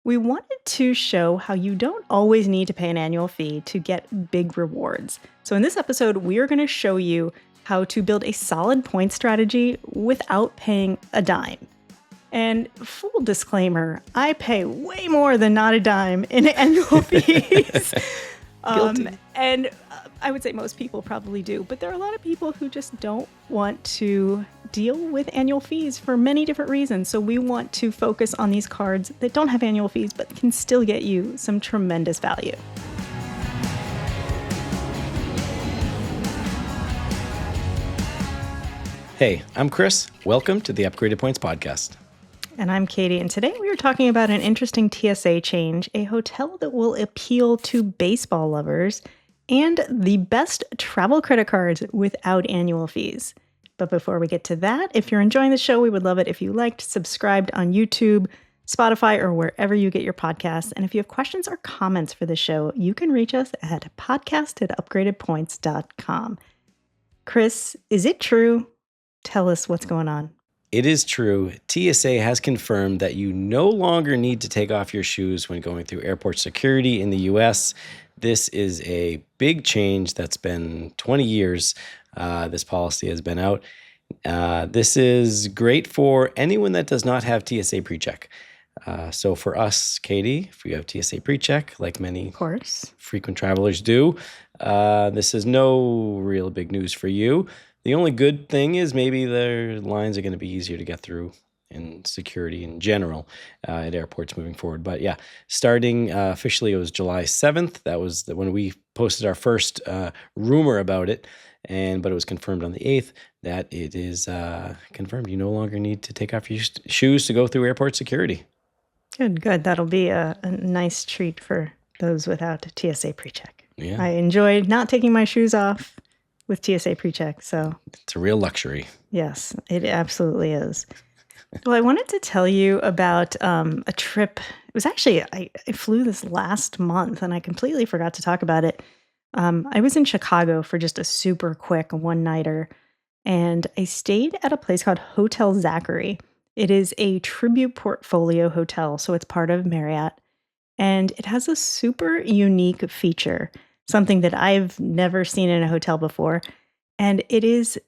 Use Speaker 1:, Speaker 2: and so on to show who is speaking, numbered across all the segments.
Speaker 1: We wanted to show how you don't always need to pay an annual fee to get big rewards. So in this episode, we are going to show you how to build a solid point strategy without paying a dime. And full disclaimer, I pay way more than not a dime in annual fees. And I would say most people probably do, but there are a lot of people who just don't want to deal with annual fees for many different reasons. So we want to focus on these cards that don't have annual fees, but can still get you some tremendous value.
Speaker 2: Hey, I'm Chris. Welcome to the Upgraded Points podcast.
Speaker 1: And I'm Katie, and today we are talking about an interesting TSA change, a hotel that will appeal to baseball lovers, and the best travel credit cards without annual fees. But before we get to that, if you're enjoying the show, we would love it if you liked, subscribed on YouTube, Spotify, or wherever you get your podcasts. And if you have questions or comments for the show, you can reach us at podcast@upgradedpoints.com. Chris, is it true? Tell us what's going on.
Speaker 2: It is true. TSA has confirmed that you no longer need to take off your shoes when going through airport security in the U.S. This is a big change that's been 20 years. This policy has been out. This is great for anyone that does not have TSA PreCheck. So for us, Katie, if you have TSA PreCheck, like many frequent travelers do, this is no real big news for you. The only good thing is maybe their lines are going to be easier to get through in security in general at airports moving forward. But yeah, starting officially, it was July 7th. That was when we posted our first rumor about it. But it was confirmed on the 8th that it is confirmed. You no longer need to take off your shoes to go through airport security.
Speaker 1: Good. That'll be a nice treat for those without TSA PreCheck.
Speaker 2: Yeah.
Speaker 1: I enjoyed not taking my shoes off with TSA PreCheck, so
Speaker 2: it's a real luxury.
Speaker 1: Yes, it absolutely is. Well, I wanted to tell you about a trip. It was actually, I flew this last month, and I completely forgot to talk about it. I was in Chicago for just a super quick one-nighter, and I stayed at a place called Hotel Zachary. It is a tribute portfolio hotel, so it's part of Marriott, and it has a super unique feature, something that I've never seen in a hotel before, and it is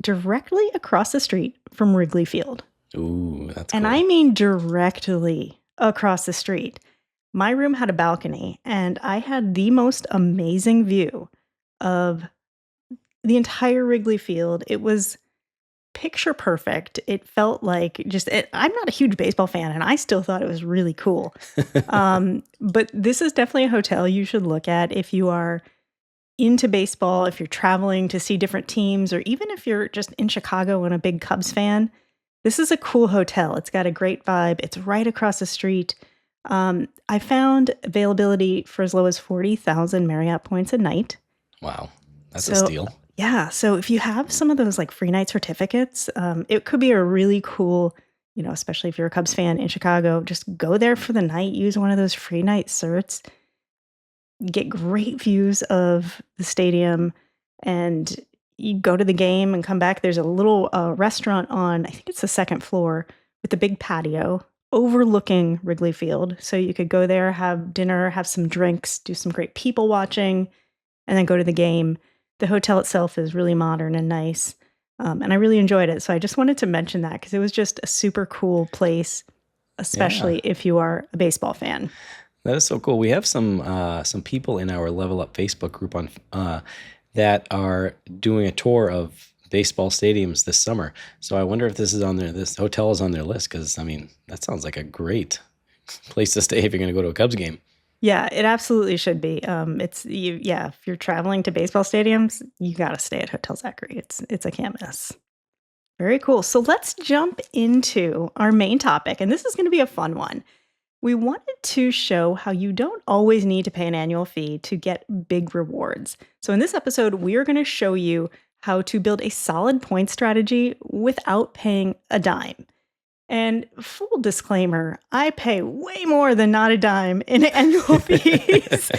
Speaker 1: directly across the street from Wrigley Field.
Speaker 2: Ooh, that's cool.
Speaker 1: And I mean directly across the street. My room had a balcony, and I had the most amazing view of the entire Wrigley Field. It was picture perfect. It felt like I'm not a huge baseball fan, and I still thought it was really cool. But this is definitely a hotel you should look at if you are into baseball, if you're traveling to see different teams, or even if you're just in Chicago and a big Cubs fan. This is a cool hotel. It's got a great vibe. It's right across the street. I found availability for as low as 40,000 Marriott points a night.
Speaker 2: Wow, that's a steal.
Speaker 1: Yeah, so if you have some of those like free night certificates, it could be a really cool, especially if you're a Cubs fan in Chicago, just go there for the night, use one of those free night certs, get great views of the stadium, and you go to the game and come back. There's a little restaurant on, I think it's the second floor, with a big patio overlooking Wrigley Field. So you could go there, have dinner, have some drinks, do some great people watching, and then go to the game. The hotel itself is really modern and nice, and I really enjoyed it. So I just wanted to mention that because it was just a super cool place, especially if you are a baseball fan.
Speaker 2: That is so cool. We have some people in our Level Up Facebook group on that are doing a tour of baseball stadiums this summer. So I wonder if this hotel is on their list because, that sounds like a great place to stay if you're going to go to a Cubs game.
Speaker 1: Yeah, it absolutely should be. If you're traveling to baseball stadiums, you got to stay at Hotel Zachary. It's a can't miss. Very cool. So let's jump into our main topic, and this is going to be a fun one. We wanted to show how you don't always need to pay an annual fee to get big rewards. So in this episode, we are going to show you how to build a solid point strategy without paying a dime. And full disclaimer, I pay way more than not a dime in annual fees.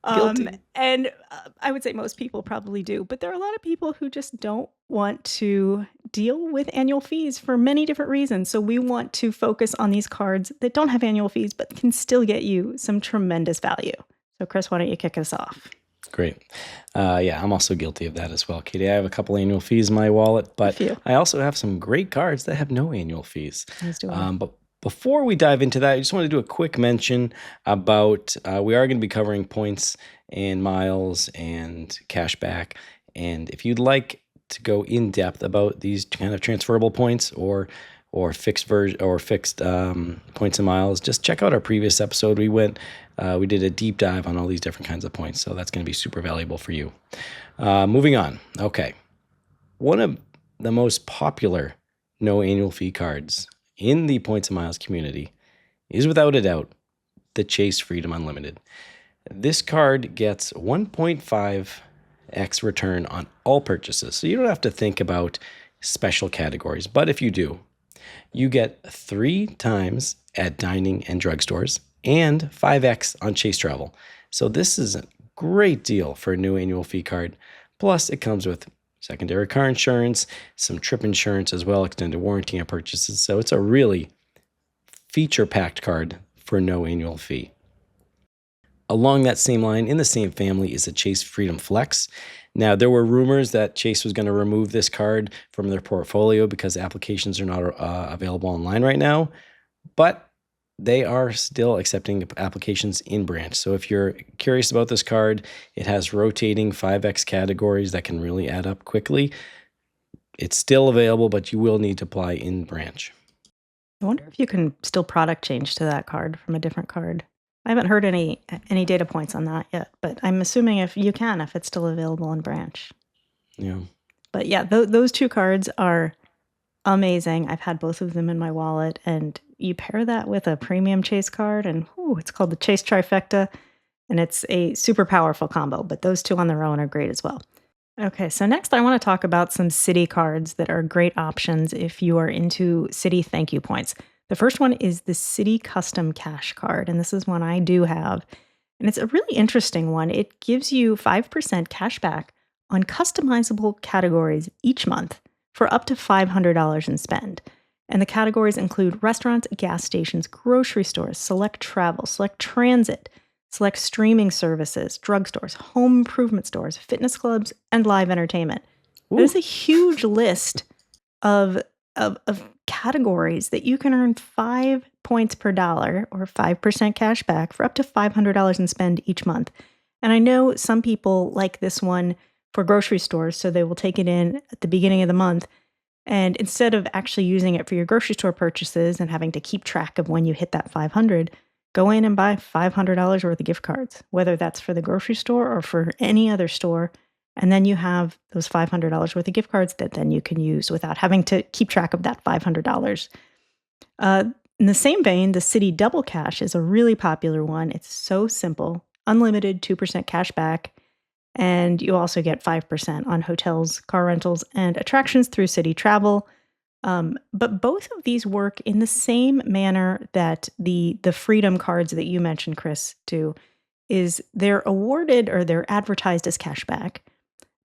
Speaker 2: Guilty.
Speaker 1: And I would say most people probably do, but there are a lot of people who just don't want to deal with annual fees for many different reasons. So we want to focus on these cards that don't have annual fees, but can still get you some tremendous value. So Chris, why don't you kick us off?
Speaker 2: Great. Yeah, I'm also guilty of that as well, Katie. I have a couple annual fees in my wallet,
Speaker 1: A
Speaker 2: but
Speaker 1: few.
Speaker 2: I also have some great cards that have no annual fees.
Speaker 1: As do I.
Speaker 2: But before we dive into that, I just want to do a quick mention about we are going to be covering points and miles and cash back. And if you'd like to go in depth about these kind of transferable points or fixed points and miles, just check out our previous episode. We did a deep dive on all these different kinds of points, so that's going to be super valuable for you. Moving on. Okay, one of the most popular no annual fee cards in the points and miles community is without a doubt the Chase Freedom Unlimited. This card gets 1.5x return on all purchases, so you don't have to think about special categories. But if you do, you get 3 times at dining and drugstores and 5x on Chase Travel. So this is a great deal for a new annual fee card. Plus, it comes with secondary car insurance, some trip insurance as well, extended warranty on purchases. So it's a really feature-packed card for no annual fee. Along that same line, in the same family, is the Chase Freedom Flex. Now, there were rumors that Chase was going to remove this card from their portfolio because applications are not available online right now, but they are still accepting applications in branch. So if you're curious about this card, it has rotating 5x categories that can really add up quickly. It's still available, but you will need to apply in branch.
Speaker 1: I wonder if you can still product change to that card from a different card. I haven't heard any data points on that yet, but I'm assuming if you can, if it's still available in branch.
Speaker 2: Yeah.
Speaker 1: But yeah, those 2 cards are amazing. I've had both of them in my wallet, and you pair that with a premium Chase card, and it's called the Chase Trifecta, and it's a super powerful combo. But those 2 on their own are great as well. Okay, so next I want to talk about some city cards that are great options if you are into city thank you points. The first one is the City Custom Cash card, and this is one I do have. And it's a really interesting one. It gives you 5% cash back on customizable categories each month for up to $500 in spend. And the categories include restaurants, gas stations, grocery stores, select travel, select transit, select streaming services, drugstores, home improvement stores, fitness clubs, and live entertainment. There's a huge list of categories that you can earn 5 points per dollar or 5% cash back for up to $500 in spend each month. And I know some people like this one for grocery stores, so they will take it in at the beginning of the month. And instead of actually using it for your grocery store purchases and having to keep track of when you hit that 500, go in and buy $500 worth of gift cards, whether that's for the grocery store or for any other store. And then you have those $500 worth of gift cards that then you can use without having to keep track of that $500. In the same vein, the City Double Cash is a really popular one. It's so simple, unlimited 2% cash back. And you also get 5% on hotels, car rentals, and attractions through city travel. But both of these work in the same manner that the Freedom cards that you mentioned, Chris, do, is they're awarded or they're advertised as cashback,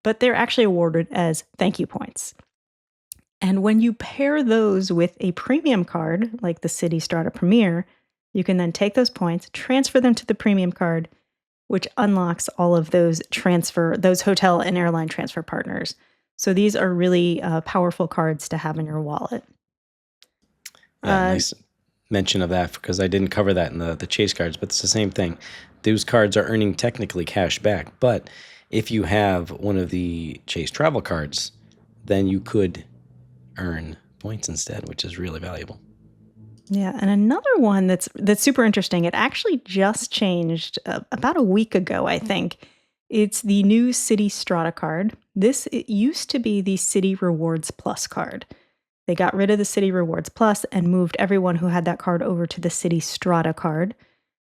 Speaker 1: but they're actually awarded as thank you points. And when you pair those with a premium card, like the City Strata Premier, you can then take those points, transfer them to the premium card, which unlocks all of those hotel and airline transfer partners. So these are really powerful cards to have in your wallet.
Speaker 2: Yeah, nice mention of that because I didn't cover that in the Chase cards, but it's the same thing. Those cards are earning technically cash back, but if you have one of the Chase travel cards, then you could earn points instead, which is really valuable.
Speaker 1: Yeah, and another one that's super interesting. It actually just changed about a week ago, I think. It's the new City Strata card. It used to be the City Rewards Plus card. They got rid of the City Rewards Plus and moved everyone who had that card over to the City Strata card.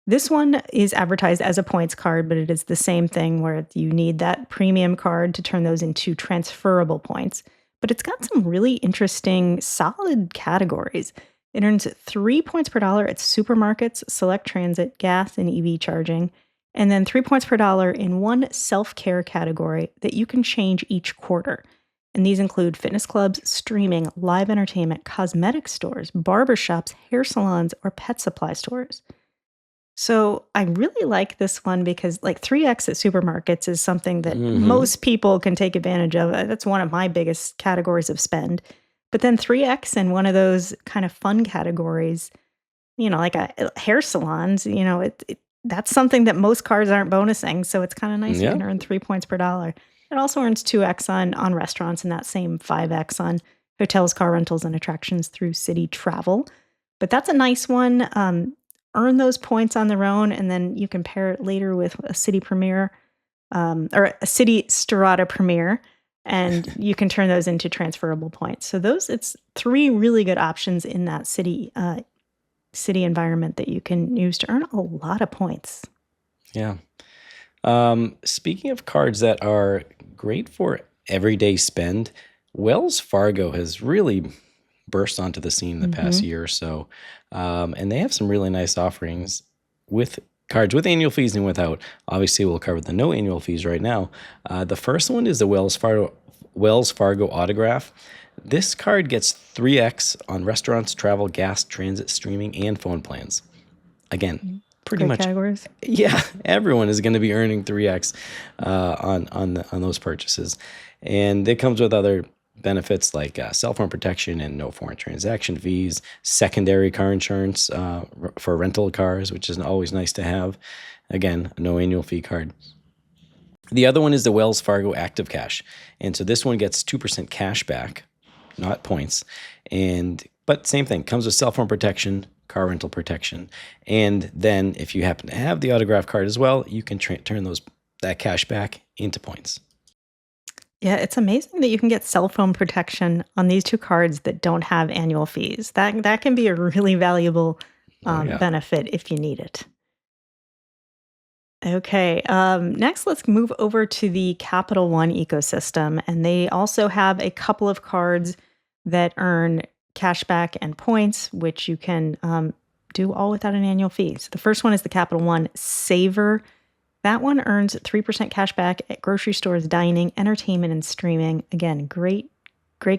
Speaker 1: This one is advertised as a points card, but it is the same thing where you need that premium card to turn those into transferable points. But it's got some really interesting, solid categories. It earns 3 points per dollar at supermarkets, select transit, gas, and EV charging, and then 3 points per dollar in one self-care category that you can change each quarter. And these include fitness clubs, streaming, live entertainment, cosmetic stores, barbershops, hair salons, or pet supply stores. So I really like this one because like 3x at supermarkets is something that
Speaker 2: Hmm.
Speaker 1: most people can take advantage of. That's one of my biggest categories of spend. But then 3x in one of those kind of fun categories, like hair salons, that's something that most cards aren't bonusing. So it's kind of nice. You
Speaker 2: Yeah.
Speaker 1: can earn 3 points per dollar. It also earns 2x on restaurants and that same 5x on hotels, car rentals, and attractions through city travel. But that's a nice one. Earn those points on their own, and then you can pair it later with a city premiere or a city strata premiere, and you can turn those into transferable points. So it's three really good options in that city environment that you can use to earn a lot of points.
Speaker 2: Yeah. Speaking of cards that are great for everyday spend, Wells Fargo has really burst onto the scene in the past
Speaker 1: Hmm.
Speaker 2: year or so. And they have some really nice offerings with cards with annual fees and without. Obviously, we'll cover the no annual fees right now. The first one is the Wells Fargo Autograph. This card gets 3x on restaurants, travel, gas, transit, streaming, and phone plans. Again, pretty
Speaker 1: Great
Speaker 2: much,
Speaker 1: categories.
Speaker 2: yeah, everyone is going to be earning 3x on those purchases, and it comes with other benefits like cell phone protection and no foreign transaction fees, secondary car insurance for rental cars, which is always nice to have. Again, a no annual fee card. The other one is the Wells Fargo Active Cash, and so this one gets 2% cash back, not points, but same thing, comes with cell phone protection, car rental protection, and then if you happen to have the autograph card as well, you can turn that cash back into points.
Speaker 1: Yeah, it's amazing that you can get cell phone protection on these two cards that don't have annual fees. That can be a really valuable
Speaker 2: Oh yeah.
Speaker 1: benefit if you need it. Okay. Next, let's move over to the Capital One ecosystem. And they also have a couple of cards that earn cashback and points, which you can do all without an annual fee. So the first one is the Capital One Saver. That one earns 3% cashback at grocery stores, dining, entertainment, and streaming. Again, great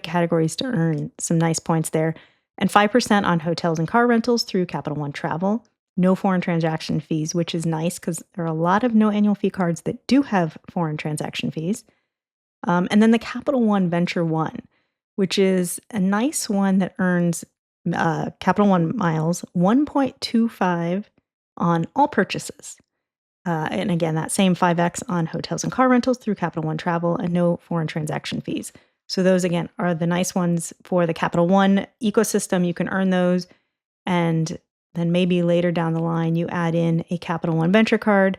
Speaker 1: categories to earn some nice points there. And 5% on hotels and car rentals through Capital One Travel. No foreign transaction fees, which is nice because there are a lot of no annual fee cards that do have foreign transaction fees. And then the Capital One Venture One, which is a nice one that earns Capital One miles, 1.25 on all purchases. And again, that same 5x on hotels and car rentals through Capital One Travel and no foreign transaction fees. So those, again, are the nice ones for the Capital One ecosystem. You can earn those. And then maybe later down the line, you add in a Capital One Venture card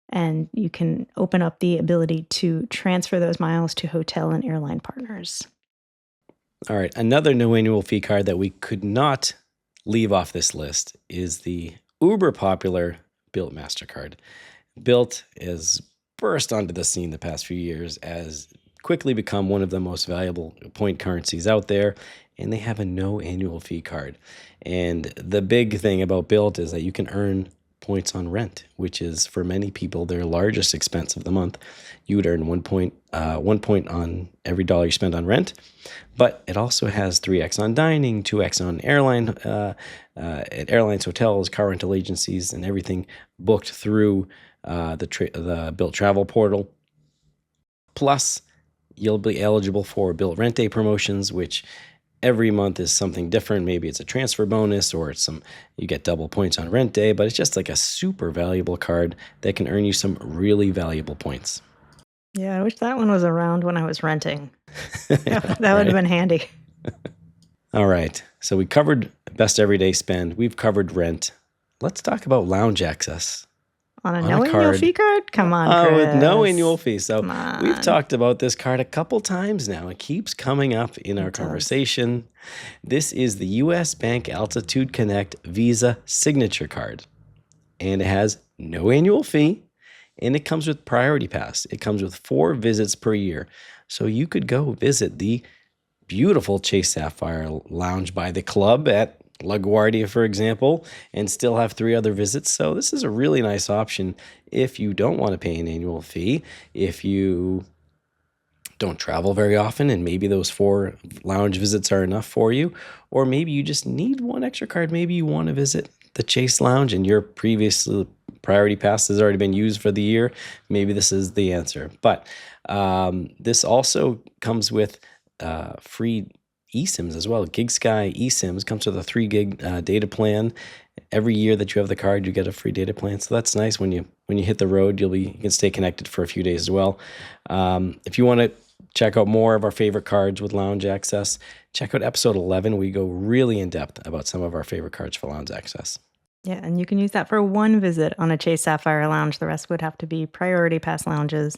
Speaker 1: and you can open up the ability to transfer those miles to hotel and airline partners.
Speaker 2: All right, another no annual fee card that we could not leave off this list is the uber popular Built MasterCard. Built has burst onto the scene the past few years as quickly become one of the most valuable point currencies out there, and they have a no annual fee card. And the big thing about Built is that you can earn points on rent, which is for many people their largest expense of the month. You would earn 1 point on every dollar you spend on rent, but it also has 3x on dining, 2x on at airlines, hotels, car rental agencies, and everything booked through the Built Travel portal. Plus, you'll be eligible for Built Rent Day promotions, which every month is something different. Maybe it's a transfer bonus or you get double points on rent day, but it's just like a super valuable card that can earn you some really valuable points.
Speaker 1: Yeah, I wish that one was around when I was renting. That would have
Speaker 2: Right?
Speaker 1: been handy.
Speaker 2: All right. So we covered best everyday spend. We've covered rent. Let's talk about lounge access
Speaker 1: On a
Speaker 2: on a
Speaker 1: no annual
Speaker 2: card
Speaker 1: fee card? Come on,
Speaker 2: with no annual
Speaker 1: Chris.
Speaker 2: fee. So
Speaker 1: Come
Speaker 2: we've
Speaker 1: on.
Speaker 2: talked about this card a couple times now. It keeps coming up in our
Speaker 1: It does.
Speaker 2: conversation. This is the US Bank Altitude Connect Visa Signature Card, and it has no annual fee, and it comes with Priority Pass. It comes with 4 visits per year. So you could go visit the beautiful Chase Sapphire Lounge by the club at LaGuardia, for example, and still have 3 other visits. So this is a really nice option if you don't want to pay an annual fee, if you don't travel very often and maybe those 4 lounge visits are enough for you, or maybe you just need one extra card. Maybe you want to visit the Chase Lounge and your previous priority pass has already been used for the year. Maybe this is the answer. But this also comes with free eSIMs as well. GigSky eSIMs comes with a 3 gig data plan. Every year that you have the card, you get a free data plan. So that's nice. When you hit the road, you can stay connected for a few days as well. If you want to check out more of our favorite cards with lounge access, check out episode 11. We go really in depth about some of our favorite cards for lounge access.
Speaker 1: Yeah, and you can use that for one visit on a Chase Sapphire Lounge. The rest would have to be priority pass lounges.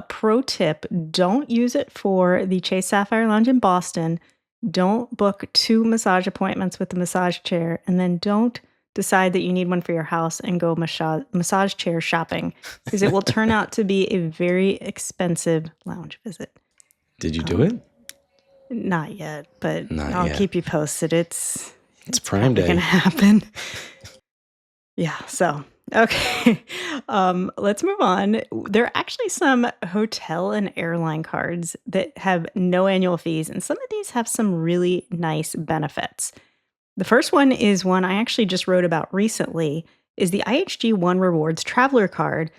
Speaker 1: Pro tip, don't use it for the Chase Sapphire Lounge in Boston. Don't book 2 massage appointments with the massage chair, and then don't decide that you need one for your house and go massage chair shopping, because it will turn out to be a very expensive lounge visit.
Speaker 2: Did you do it?
Speaker 1: Not yet, but
Speaker 2: Not
Speaker 1: I'll
Speaker 2: yet.
Speaker 1: keep you posted. It's
Speaker 2: Prime
Speaker 1: probably
Speaker 2: Day.
Speaker 1: gonna happen. Yeah, so okay. Let's move on. There are actually some hotel and airline cards that have no annual fees, and some of these have some really nice benefits. The first one is one I actually just wrote about recently, is the IHG One Rewards Traveler Card.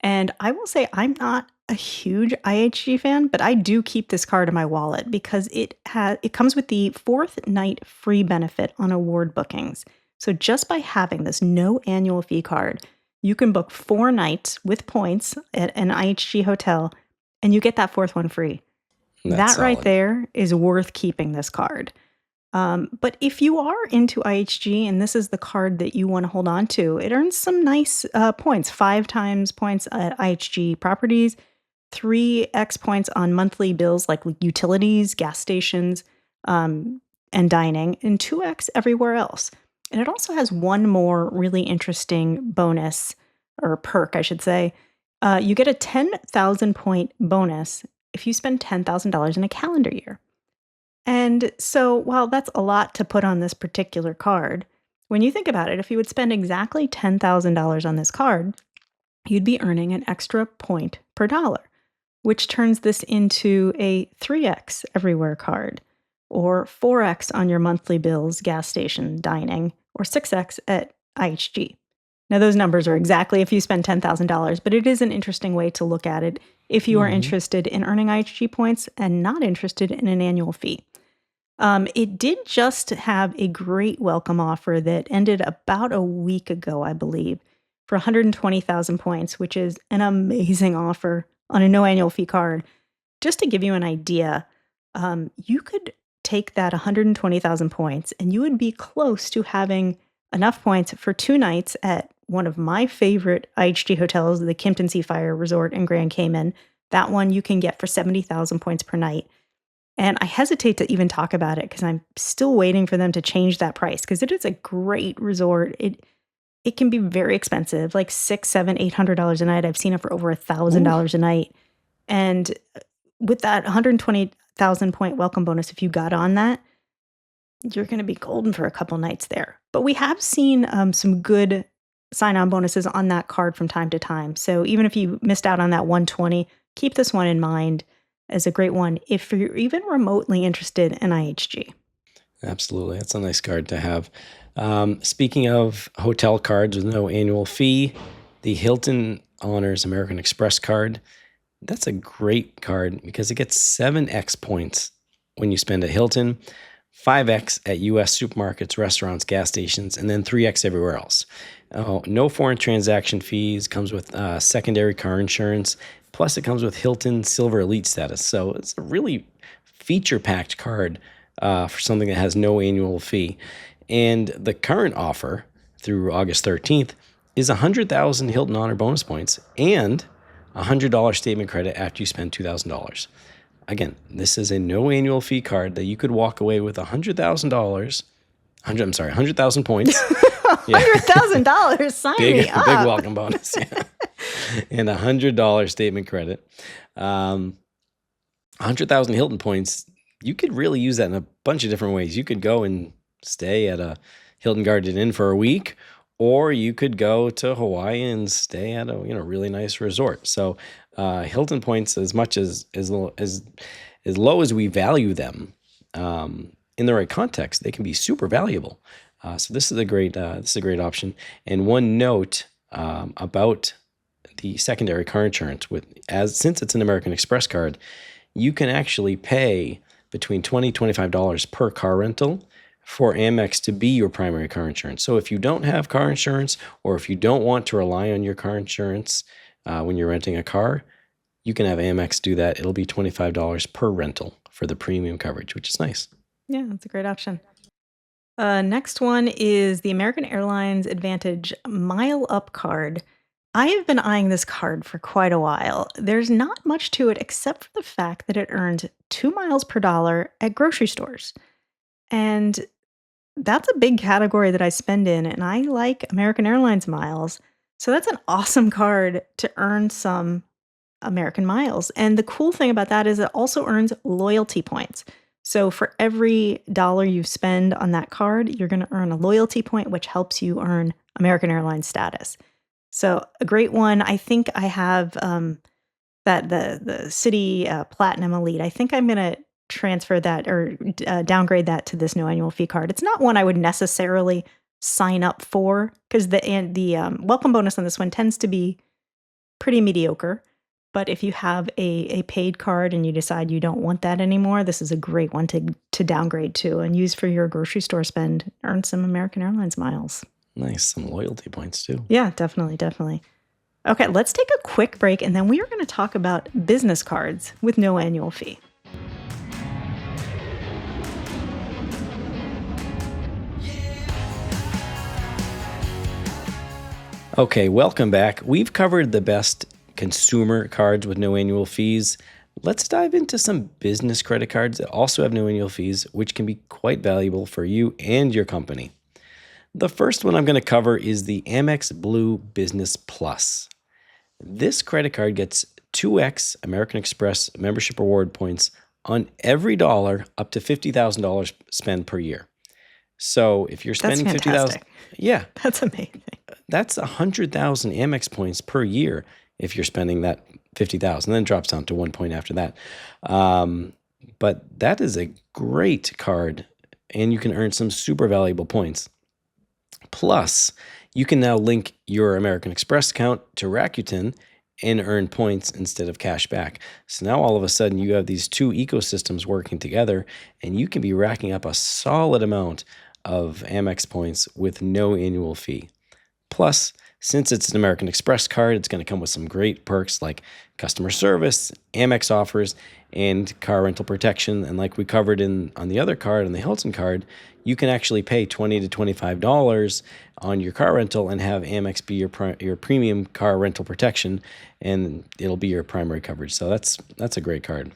Speaker 1: And I will say I'm not a huge IHG fan, but I do keep this card in my wallet because it comes with the 4th night free benefit on award bookings. So just by having this no annual fee card, you can book 4 nights with points at an IHG hotel and you get that 4th one free.
Speaker 2: That's
Speaker 1: that right
Speaker 2: solid.
Speaker 1: there is worth keeping this card. But if you are into IHG and this is the card that you want to hold on to, it earns some nice points. 5 times points at IHG properties, 3x points on monthly bills like utilities, gas stations, and dining, and 2x everywhere else. And it also has one more really interesting bonus, or perk, I should say. You get a 10,000 point bonus if you spend $10,000 in a calendar year. And so, while that's a lot to put on this particular card, when you think about it, if you would spend exactly $10,000 on this card, you'd be earning an extra point per dollar, which turns this into a 3x everywhere card, or 4x on your monthly bills, gas station, dining, or 6x at IHG. Now, those numbers are exactly if you spend $10,000, but it is an interesting way to look at it if you are interested in earning IHG points and not interested in an annual fee. It did just have a great welcome offer that ended about a week ago, I believe, for 120,000 points, which is an amazing offer on a no annual fee card. Just to give you an idea, you could take that 120,000 points and you would be close to having enough points for 2 nights at one of my favorite IHG hotels, the Kimpton Seafire Resort in Grand Cayman. That one you can get for 70,000 points per night. And I hesitate to even talk about it because I'm still waiting for them to change that price, because it is a great resort. It can be very expensive, like $600, $700, $800 a night. I've seen it for over $1,000 a night. And with that 120,000 point welcome bonus, if you got on that, you're going to be golden for a couple nights there. But we have seen some good sign-on bonuses on that card from time to time. So even if you missed out on that 120, keep this one in mind as a great one if you're even remotely interested in IHG.
Speaker 2: Absolutely. That's a nice card to have. Speaking of hotel cards with no annual fee, the Hilton Honors American Express card, that's a great card because it gets 7x points when you spend at Hilton, 5x at U.S. supermarkets, restaurants, gas stations, and then 3x everywhere else. No foreign transaction fees, comes with secondary car insurance, plus it comes with Hilton Silver Elite status. So it's a really feature-packed card for something that has no annual fee. And the current offer through August 13th is 100,000 Hilton Honor bonus points and $100 statement credit after you spend $2,000. Again, this is a no annual fee card that you could walk away with $100,000. 100,000 points.
Speaker 1: $100,000, sign me up.
Speaker 2: Big welcome bonus. Yeah. And $100 statement credit. 100,000 Hilton points, you could really use that in a bunch of different ways. You could go and stay at a Hilton Garden Inn for a week, or you could go to Hawaii and stay at a really nice resort. So Hilton points, as much as low as we value them, in the right context, they can be super valuable. So this is a great option. And one note about the secondary car insurance, since it's an American Express card, you can actually pay between $20-$25 per car rental for Amex to be your primary car insurance. So if you don't have car insurance, or if you don't want to rely on your car insurance when you're renting a car, you can have Amex do that. It'll be $25 per rental for the premium coverage, which is nice.
Speaker 1: Yeah, that's a great option. Next one is the American Airlines Advantage Mile Up card. I have been eyeing this card for quite a while. There's not much to it except for the fact that it earns 2 miles per dollar at grocery stores. And that's a big category that I spend in, and I like American Airlines miles. So that's an awesome card to earn some American miles. And the cool thing about that is it also earns loyalty points. So for every dollar you spend on that card, you're going to earn a loyalty point, which helps you earn American Airlines status. So a great one. I think I have that the City Platinum Elite. I think I'm going to transfer that or downgrade that to this no annual fee card. It's not one I would necessarily sign up for because the welcome bonus on this one tends to be pretty mediocre. But if you have a paid card and you decide you don't want that anymore, this is a great one to downgrade to and use for your grocery store spend. Earn some American Airlines miles.
Speaker 2: Nice. Some loyalty points too.
Speaker 1: Yeah, definitely, definitely. Okay, let's take a quick break and then we are going to talk about business cards with no annual fee.
Speaker 2: Okay, welcome back. We've covered the best consumer cards with no annual fees. Let's dive into some business credit cards that also have no annual fees, which can be quite valuable for you and your company. The first one I'm going to cover is the Amex Blue Business Plus. This credit card gets 2x American Express membership reward points on every dollar up to $50,000 spent per year. So if you're spending $50,000, yeah,
Speaker 1: that's amazing.
Speaker 2: That's 100,000 Amex points per year if you're spending that 50,000. Then drops down to 1 point after that. But that is a great card, and you can earn some super valuable points. Plus, you can now link your American Express account to Rakuten and earn points instead of cash back. So now all of a sudden you have these two ecosystems working together, and you can be racking up a solid amount of Amex points with no annual fee. Plus, since it's an American Express card, it's going to come with some great perks like customer service, Amex offers, and car rental protection. And like we covered on the other card, on the Hilton card, you can actually pay $20 to $25 on your car rental and have Amex be your premium car rental protection, and it'll be your primary coverage. So that's a great card.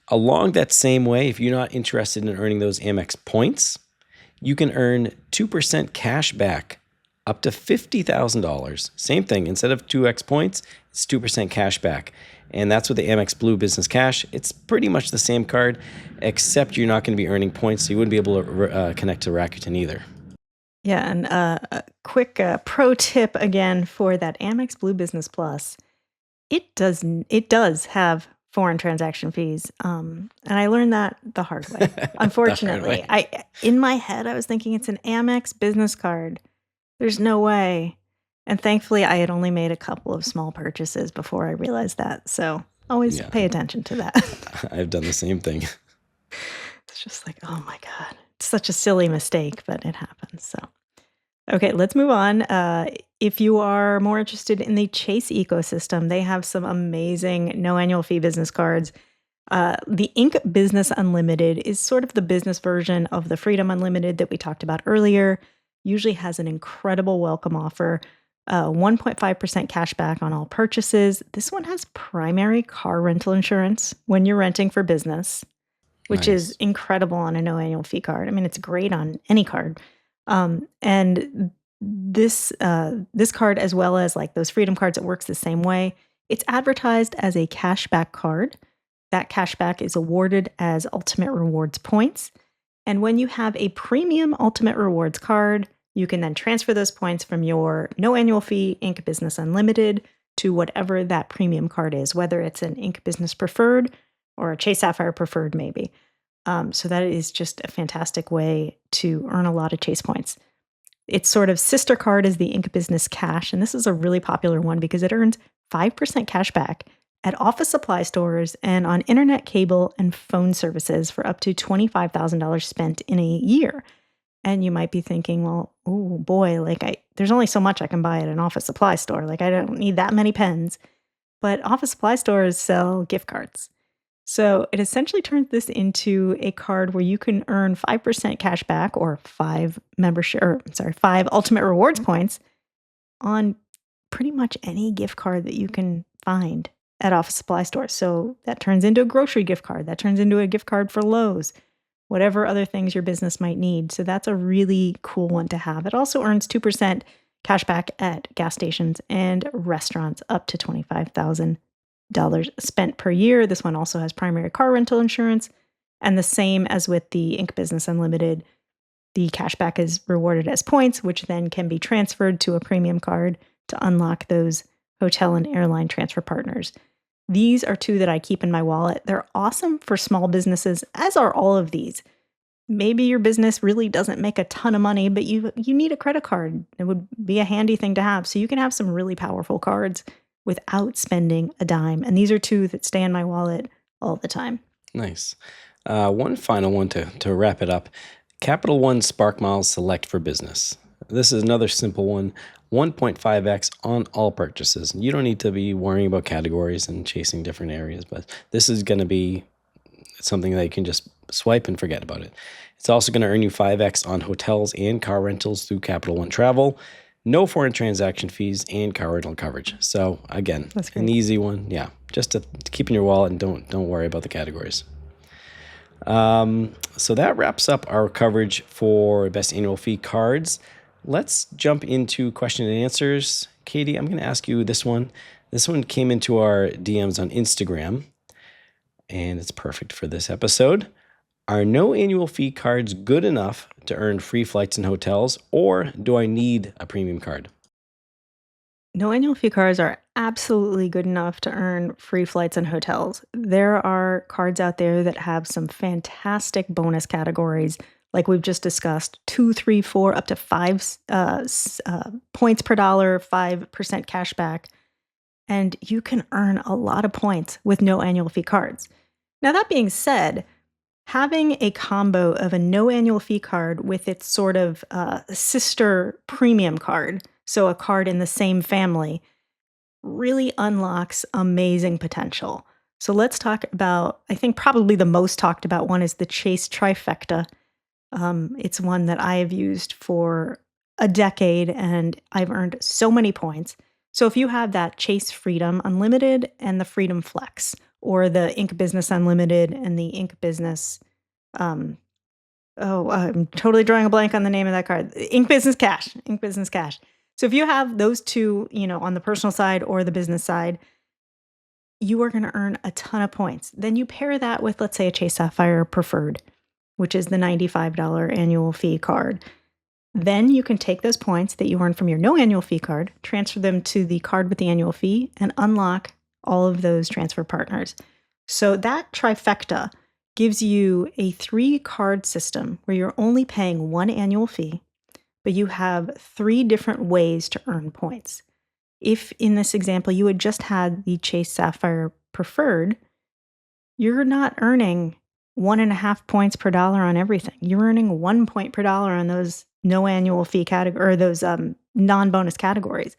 Speaker 2: Along that same way, if you're not interested in earning those Amex points, you can earn 2% cash back up to $50,000. Same thing. Instead of 2x points, it's 2% cash back. And that's with the Amex Blue Business Cash. It's pretty much the same card, except you're not going to be earning points, so you wouldn't be able to connect to Rakuten either.
Speaker 1: Yeah, and a quick pro tip again for that Amex Blue Business Plus. It does have foreign transaction fees, and I learned that the hard way. Unfortunately,
Speaker 2: The hard way.
Speaker 1: In my head I was thinking it's an Amex business card. There's no way. And thankfully, I had only made a couple of small purchases before I realized that. So always pay attention to that.
Speaker 2: I've done the same thing.
Speaker 1: It's just like, oh my God, it's such a silly mistake, but it happens. So, okay, let's move on. If you are more interested in the Chase ecosystem, they have some amazing no annual fee business cards. The Inc. Business Unlimited is sort of the business version of the Freedom Unlimited that we talked about earlier. Usually has an incredible welcome offer, 1.5% cash back on all purchases. This one has primary car rental insurance when you're renting for business, which is incredible on a no annual fee card. I mean, it's great on any card. And this card, as well as like those Freedom cards, it works the same way. It's advertised as a cashback card. That cashback is awarded as ultimate rewards points. And when you have a premium Ultimate Rewards card, you can then transfer those points from your no annual fee Ink Business Unlimited to whatever that premium card is, whether it's an Ink Business Preferred or a Chase Sapphire Preferred, maybe. So that is just a fantastic way to earn a lot of Chase points. Its sort of sister card is the Ink Business Cash, and this is a really popular one because it earns 5% cash back at office supply stores and on internet, cable, and phone services for up to $25,000 spent in a year. And you might be thinking, well, oh boy, there's only so much I can buy at an office supply store. Like I don't need that many pens. But office supply stores sell gift cards. So it essentially turns this into a card where you can earn 5% cash back or five ultimate rewards points on pretty much any gift card that you can find at office supply stores. So that turns into a grocery gift card. That turns into a gift card for Lowe's, whatever other things your business might need. So that's a really cool one to have. It also earns 2% cash back at gas stations and restaurants up to $25,000 spent per year. This one also has primary car rental insurance. And the same as with the Ink Business Unlimited, the cashback is rewarded as points, which then can be transferred to a premium card to unlock those hotel and airline transfer partners. These are two that I keep in my wallet. They're awesome for small businesses, as are all of these. Maybe your business really doesn't make a ton of money, but you need a credit card. It would be a handy thing to have. So you can have some really powerful cards without spending a dime. And these are two that stay in my wallet all the time.
Speaker 2: Nice. One final one to wrap it up. Capital One Spark Miles Select for Business. This is another simple one. 1.5x on all purchases. You don't need to be worrying about categories and chasing different areas, but this is going to be something that you can just swipe and forget about it. It's also going to earn you 5x on hotels and car rentals through Capital One Travel. No foreign transaction fees and car rental coverage. So again, an easy one. Yeah, just to keep in your wallet and don't worry about the categories. So that wraps up our coverage for best annual fee cards. Let's jump into question and answers. Katie, I'm going to ask you this one. This one came into our DMs on Instagram, and it's perfect for this episode. Are no annual fee cards good enough to earn free flights and hotels, or do I need a premium card?
Speaker 1: No annual fee cards are absolutely good enough to earn free flights and hotels. There are cards out there that have some fantastic bonus categories, like we've just discussed 2, 3, 4, up to 5 points per dollar, 5% cash back. And you can earn a lot of points with no annual fee cards. Now, that being said, having a combo of a no annual fee card with its sort of sister premium card, so a card in the same family, really unlocks amazing potential. So let's talk about, I think probably the most talked about one is the Chase Trifecta. It's one that I have used for a decade and I've earned so many points. So if you have that Chase Freedom Unlimited and the Freedom Flex, or the Ink Business Unlimited and the Ink Business, I'm totally drawing a blank on the name of that card. Ink Business Cash. So if you have those two, on the personal side or the business side, you are going to earn a ton of points. Then you pair that with, let's say, a Chase Sapphire Preferred, which is the $95 annual fee card. Then you can take those points that you earn from your no annual fee card, transfer them to the card with the annual fee, and unlock all of those transfer partners. So that trifecta gives you a 3-card system where you're only paying one annual fee, but you have 3 different ways to earn points. If in this example you had just had the Chase Sapphire Preferred, you're not earning 1.5 points per dollar on everything. You're earning 1 point per dollar on those no annual fee category, or those non-bonus categories.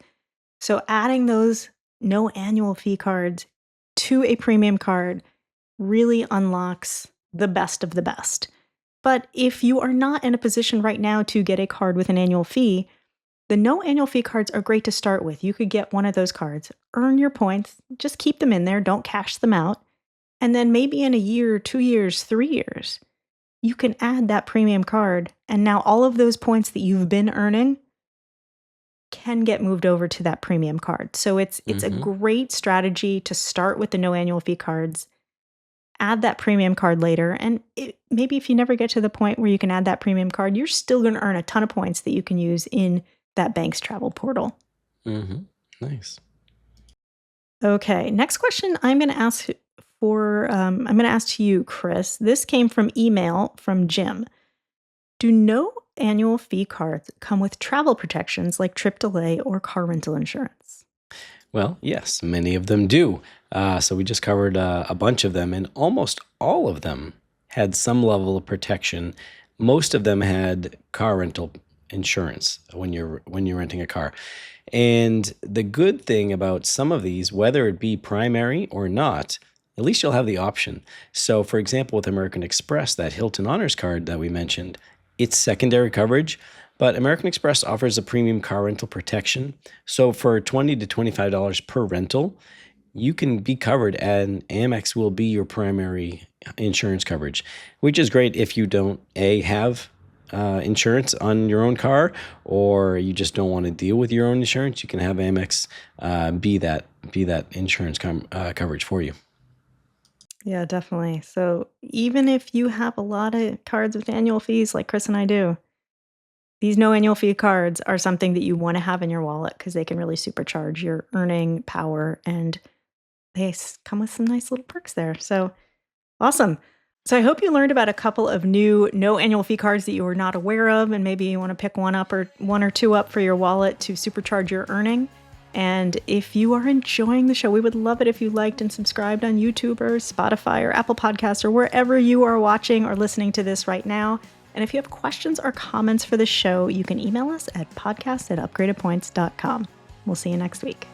Speaker 1: So adding those no annual fee cards to a premium card really unlocks the best of the best. But if you are not in a position right now to get a card with an annual fee, the no annual fee cards are great to start with. You could get one of those cards, earn your points, just keep them in there, don't cash them out. And then maybe in a year, 2 years, 3 years, you can add that premium card. And now all of those points that you've been earning can get moved over to that premium card. So it's a great strategy to start with the no annual fee cards, add that premium card later. And maybe if you never get to the point where you can add that premium card, you're still going to earn a ton of points that you can use in that bank's travel portal.
Speaker 2: Mm-hmm. Nice.
Speaker 1: Okay, next question I'm going to ask to you, Chris. This came from email from Jim. Do no annual fee cards come with travel protections like trip delay or car rental insurance?
Speaker 2: Well, yes, many of them do. So we just covered a bunch of them, and almost all of them had some level of protection. Most of them had car rental insurance when you're renting a car. And the good thing about some of these, whether it be primary or not, at least you'll have the option. So, for example, with American Express, that Hilton Honors card that we mentioned, it's secondary coverage, but American Express offers a premium car rental protection. So for $20 to $25 per rental, you can be covered, and Amex will be your primary insurance coverage, which is great if you don't have insurance on your own car, or you just don't want to deal with your own insurance. You can have Amex be that insurance coverage for you.
Speaker 1: Yeah, definitely. So even if you have a lot of cards with annual fees like Chris and I do, these no annual fee cards are something that you want to have in your wallet because they can really supercharge your earning power, and they come with some nice little perks there. So awesome. So I hope you learned about a couple of new no annual fee cards that you were not aware of, and maybe you want to pick one or two up for your wallet to supercharge your earning. And if you are enjoying the show, we would love it if you liked and subscribed on YouTube or Spotify or Apple Podcasts or wherever you are watching or listening to this right now. And if you have questions or comments for the show, you can email us at podcast@upgradedpoints.com. We'll see you next week.